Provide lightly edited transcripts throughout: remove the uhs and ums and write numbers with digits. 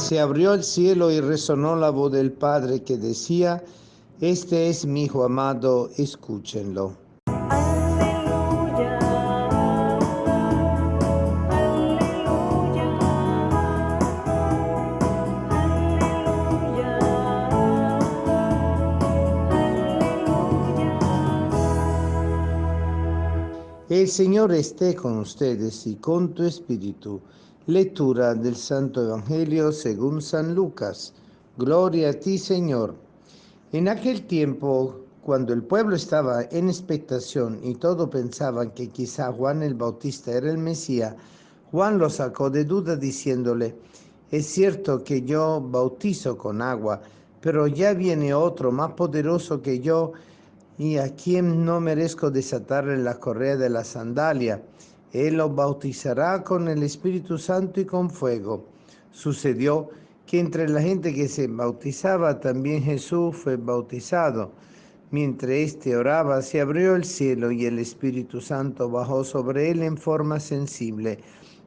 se abrió el cielo y resonó la voz del Padre que decía: Este es mi Hijo amado, escúchenlo. Aleluya, aleluya, aleluya, aleluya. El Señor esté con ustedes y con tu espíritu. Lectura del Santo Evangelio según San Lucas. Gloria a ti, Señor. En aquel tiempo, cuando el pueblo estaba en expectación y todos pensaban que quizá Juan el Bautista era el Mesías, Juan lo sacó de duda diciéndole: es cierto que yo bautizo con agua, pero ya viene otro más poderoso que yo, y a quien no merezco desatarle la correa de la sandalia. Él los bautizará con el Espíritu Santo y con fuego. Sucedió que entre la gente que se bautizaba también Jesús fue bautizado. Mientras éste oraba, se abrió el cielo y el Espíritu Santo bajó sobre él en forma sensible,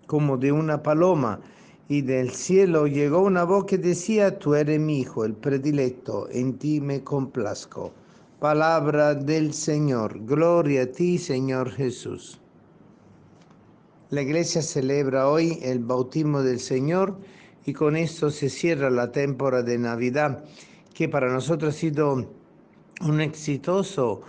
como de una paloma, y del cielo llegó una voz que decía: Tú eres mi Hijo, el predilecto, en ti me complazco. Palabra del Señor. Gloria a ti, Señor Jesús. La iglesia celebra hoy el bautismo del Señor y con esto se cierra la temporada de Navidad, que para nosotros ha sido un exitoso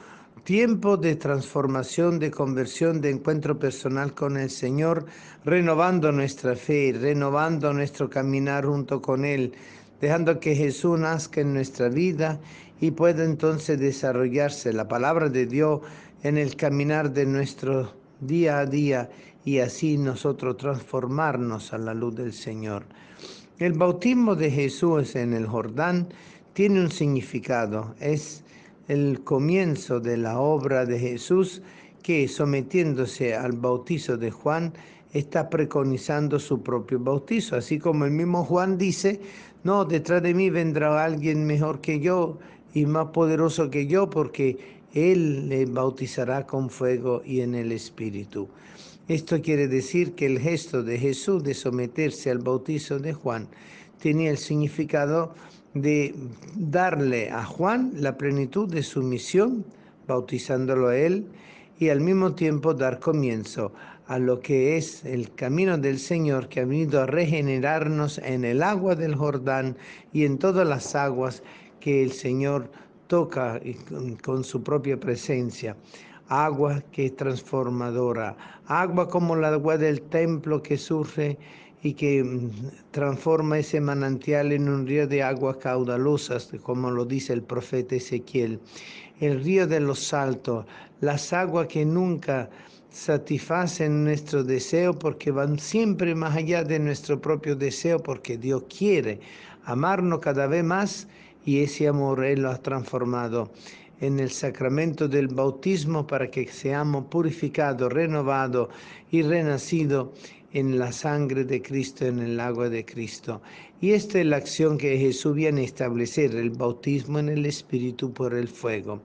tiempo de transformación, de conversión, de encuentro personal con el Señor, renovando nuestra fe, renovando nuestro caminar junto con Él, dejando que Jesús nazca en nuestra vida y pueda entonces desarrollarse la palabra de Dios en el caminar de nuestro día a día y así nosotros transformarnos a la luz del Señor. El bautismo de Jesús en el Jordán tiene un significado, es el comienzo de la obra de Jesús que, sometiéndose al bautizo de Juan, está preconizando su propio bautizo, así como el mismo Juan dice: no, detrás de mí vendrá alguien mejor que yo y más poderoso que yo, porque él le bautizará con fuego y en el Espíritu. Esto quiere decir que el gesto de Jesús de someterse al bautizo de Juan tenía el significado de darle a Juan la plenitud de su misión, bautizándolo a él, y al mismo tiempo dar comienzo a lo que es el camino del Señor, que ha venido a regenerarnos en el agua del Jordán y en todas las aguas que el Señor toca con su propia presencia. Agua que es transformadora, agua como el agua del templo que surge y que transforma ese manantial en un río de aguas caudalosas, como lo dice el profeta Ezequiel. El río de los saltos, las aguas que nunca satisfacen nuestro deseo porque van siempre más allá de nuestro propio deseo, porque Dios quiere amarnos cada vez más y ese amor Él lo ha transformado en el sacramento del bautismo para que seamos purificados, renovados y renacidos en la sangre de Cristo, en el agua de Cristo. Y esta es la acción que Jesús viene a establecer, el bautismo en el Espíritu por el fuego.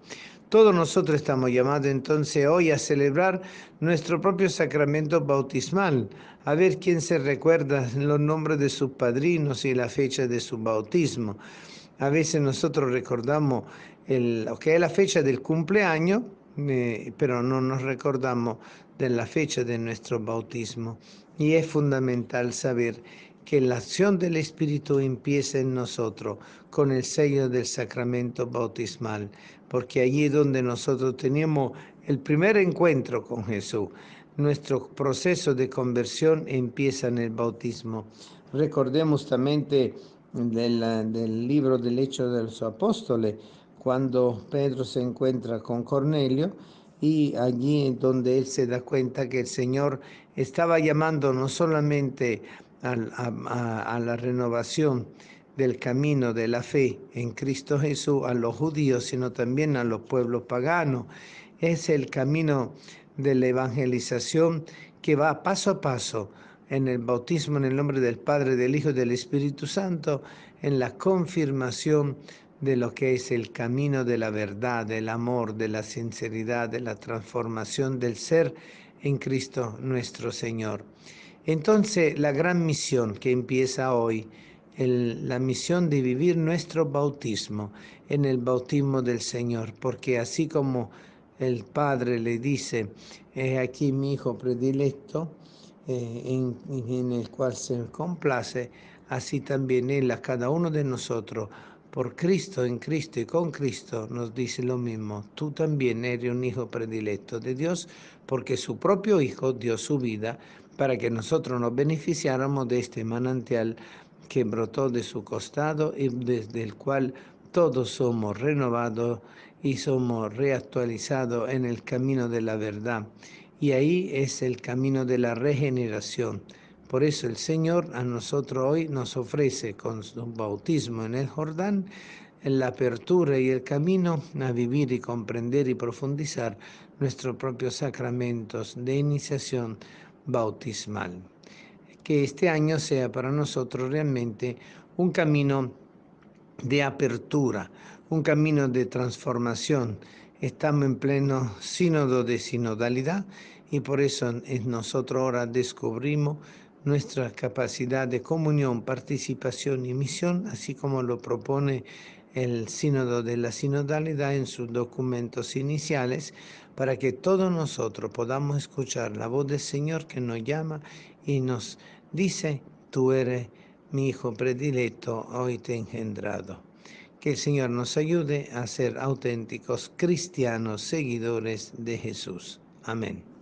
Todos nosotros estamos llamados entonces hoy a celebrar nuestro propio sacramento bautismal, a ver quién se recuerda los nombres de sus padrinos y la fecha de su bautismo. A veces nosotros recordamos lo que es la fecha del cumpleaños, pero no nos recordamos de la fecha de nuestro bautismo. Y es fundamental saber que la acción del Espíritu empieza en nosotros con el sello del sacramento bautismal, porque allí es donde nosotros tenemos el primer encuentro con Jesús. Nuestro proceso de conversión empieza en el bautismo. Recordemos también del libro del Hecho de los Apóstoles, cuando Pedro se encuentra con Cornelio y allí es donde él se da cuenta que el Señor estaba llamando no solamente a la renovación del camino de la fe en Cristo Jesús a los judíos, sino también a los pueblos paganos. Es el camino de la evangelización que va paso a paso en el bautismo en el nombre del Padre, del Hijo y del Espíritu Santo, en la confirmación de lo que es el camino de la verdad, del amor, de la sinceridad, de la transformación del ser en Cristo nuestro Señor. Entonces, la gran misión que empieza hoy la misión de vivir nuestro bautismo en el bautismo del Señor, porque así como el Padre le dice, aquí mi Hijo predilecto, en el cual se complace, así también Él a cada uno de nosotros, por Cristo, en Cristo y con Cristo, nos dice lo mismo. Tú también eres un hijo predilecto de Dios, porque su propio Hijo dio su vida para que nosotros nos beneficiáramos de este manantial que brotó de su costado y desde el cual todos somos renovados y somos reactualizados en el camino de la verdad. Y ahí es el camino de la regeneración. Por eso el Señor a nosotros hoy nos ofrece con su bautismo en el Jordán la apertura y el camino a vivir y comprender y profundizar nuestros propios sacramentos de iniciación bautismal. Que este año sea para nosotros realmente un camino de apertura, un camino de transformación. Estamos en pleno sínodo de sinodalidad y por eso nosotros ahora descubrimos nuestra capacidad de comunión, participación y misión, así como lo propone el sínodo de la sinodalidad en sus documentos iniciales, para que todos nosotros podamos escuchar la voz del Señor que nos llama y nos dice, tú eres mi Hijo predilecto, hoy te he engendrado. Que el Señor nos ayude a ser auténticos cristianos seguidores de Jesús. Amén.